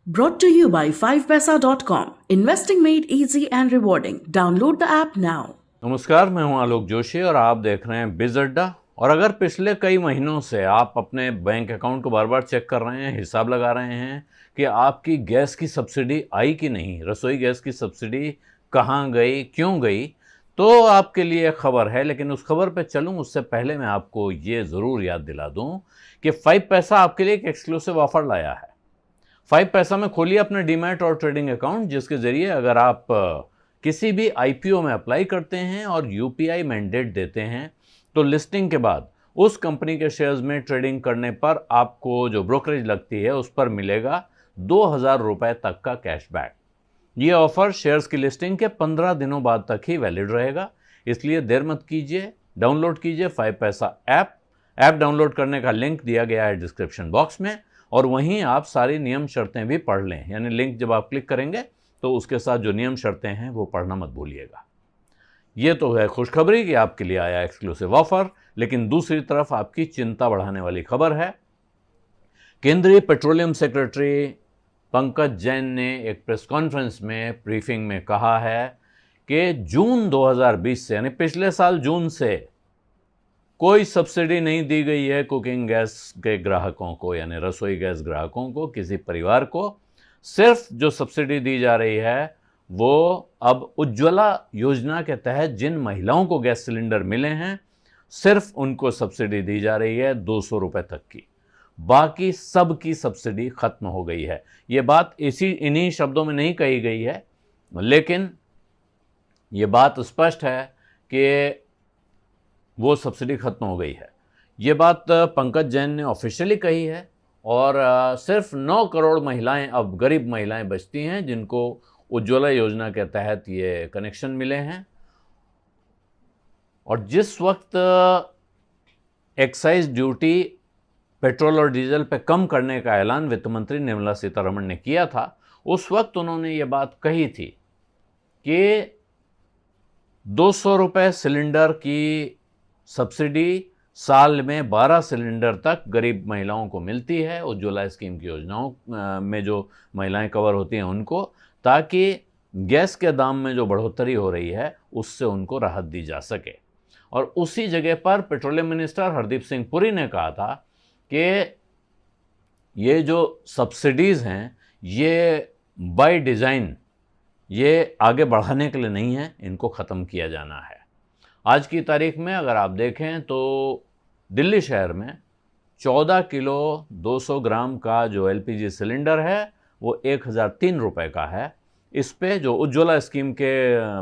Brought to you by 5paisa.com. Investing made easy and rewarding. Download the app now. नमस्कार, मैं हूं आलोक जोशी और आप देख रहे हैं बिज अड्डा। और अगर पिछले कई महीनों से आप अपने बैंक अकाउंट को बार बार चेक कर रहे हैं, हिसाब लगा रहे हैं कि आपकी गैस की सब्सिडी आई कि नहीं, रसोई गैस की सब्सिडी कहाँ गई, क्यों गई, तो आपके लिए खबर है। लेकिन उस खबर पे चलूं उससे पहले मैं आपको ये ज़रूर याद दिला दूं कि 5 पैसा आपके लिए एक एक्सक्लूसिव ऑफर लाया है। 5 पैसा में खोलिए अपना डीमैट और ट्रेडिंग अकाउंट, जिसके ज़रिए अगर आप किसी भी आईपीओ में अप्लाई करते हैं और यूपीआई मैंडेट देते हैं तो लिस्टिंग के बाद उस कंपनी के शेयर्स में ट्रेडिंग करने पर आपको जो ब्रोकरेज लगती है उस पर मिलेगा 2000 रुपये तक का कैशबैक। ये ऑफर शेयर्स की लिस्टिंग के 15 दिनों बाद तक ही वैलिड रहेगा, इसलिए देर मत कीजिए, डाउनलोड कीजिए 5 पैसा ऐप डाउनलोड करने का लिंक दिया गया है डिस्क्रिप्शन बॉक्स में, और वहीं आप सारी नियम शर्तें भी पढ़ लें। यानी लिंक जब आप क्लिक करेंगे तो उसके साथ जो नियम शर्तें हैं वो पढ़ना मत भूलिएगा। ये तो है खुशखबरी कि आपके लिए आया एक्सक्लूसिव ऑफर, लेकिन दूसरी तरफ आपकी चिंता बढ़ाने वाली खबर है। केंद्रीय पेट्रोलियम सेक्रेटरी पंकज जैन ने एक प्रेस कॉन्फ्रेंस में ब्रीफिंग में कहा है कि जून 2020 से, यानी पिछले साल जून से कोई सब्सिडी नहीं दी गई है कुकिंग गैस के ग्राहकों को, यानी रसोई गैस ग्राहकों को, किसी परिवार को। सिर्फ जो सब्सिडी दी जा रही है वो अब उज्ज्वला योजना के तहत जिन महिलाओं को गैस सिलेंडर मिले हैं सिर्फ उनको सब्सिडी दी जा रही है 200 रुपये तक की। बाकी सब की सब्सिडी खत्म हो गई है। ये बात इन्हीं शब्दों में नहीं कही गई है, लेकिन ये बात स्पष्ट है कि वो सब्सिडी खत्म हो गई है। ये बात पंकज जैन ने ऑफिशियली कही है, और सिर्फ 9 करोड़ महिलाएं, अब गरीब महिलाएं बचती हैं जिनको उज्ज्वला योजना के तहत ये कनेक्शन मिले हैं। और जिस वक्त एक्साइज ड्यूटी पेट्रोल और डीजल पे कम करने का ऐलान वित्त मंत्री निर्मला सीतारमण ने किया था, उस वक्त उन्होंने ये बात कही थी कि 200 रुपये सिलेंडर की सब्सिडी साल में 12 सिलेंडर तक गरीब महिलाओं को मिलती है, उज्ज्वला स्कीम की योजनाओं में जो महिलाएं कवर होती हैं उनको, ताकि गैस के दाम में जो बढ़ोतरी हो रही है उससे उनको राहत दी जा सके। और उसी जगह पर पेट्रोलियम मिनिस्टर हरदीप सिंह पुरी ने कहा था कि ये जो सब्सिडीज़ हैं ये बाय डिज़ाइन ये आगे बढ़ाने के लिए नहीं है, इनको ख़त्म किया जाना है। आज की तारीख में अगर आप देखें तो दिल्ली शहर में 14 किलो 200 ग्राम का जो एलपीजी सिलेंडर है वो 1003 रुपये का है। इस पे जो उज्ज्वला स्कीम के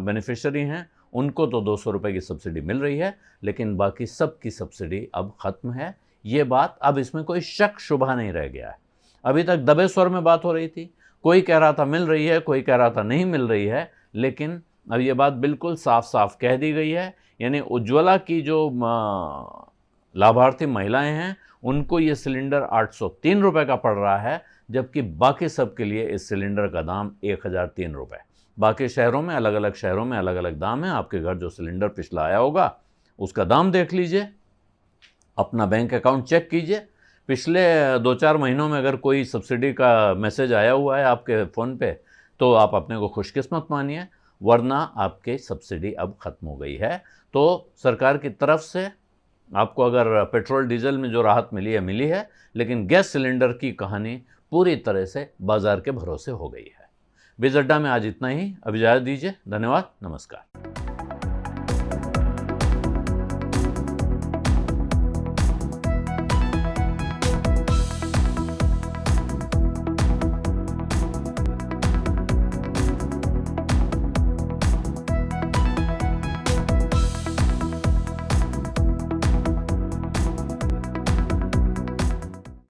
बेनिफिशियरी हैं उनको तो 200 रुपये की सब्सिडी मिल रही है, लेकिन बाकी सब की सब्सिडी अब ख़त्म है। ये बात अब इसमें कोई शक शुबा नहीं रह गया है। अभी तक दबे स्वर में बात हो रही थी, कोई कह रहा था मिल रही है, कोई कह रहा था नहीं मिल रही है, लेकिन अब ये बात बिल्कुल साफ साफ कह दी गई है। यानी उज्ज्वला की जो लाभार्थी महिलाएं हैं उनको ये सिलेंडर 803 रुपये का पड़ रहा है, जबकि बाकी सब के लिए इस सिलेंडर का दाम 1003 रुपये। बाकी शहरों में अलग अलग दाम है। आपके घर जो सिलेंडर पिछला आया होगा उसका दाम देख लीजिए, अपना बैंक अकाउंट चेक कीजिए, पिछले 2-4 महीनों में अगर कोई सब्सिडी का मैसेज आया हुआ है आपके फ़ोन पे तो आप अपने को खुशकिस्मत मानिए, वरना आपकी सब्सिडी अब ख़त्म हो गई है। तो सरकार की तरफ से आपको अगर पेट्रोल डीजल में जो राहत मिली है, लेकिन गैस सिलेंडर की कहानी पूरी तरह से बाजार के भरोसे हो गई है। बिज अड्डा में आज इतना ही। अब इजाज़त दीजिए। धन्यवाद। नमस्कार।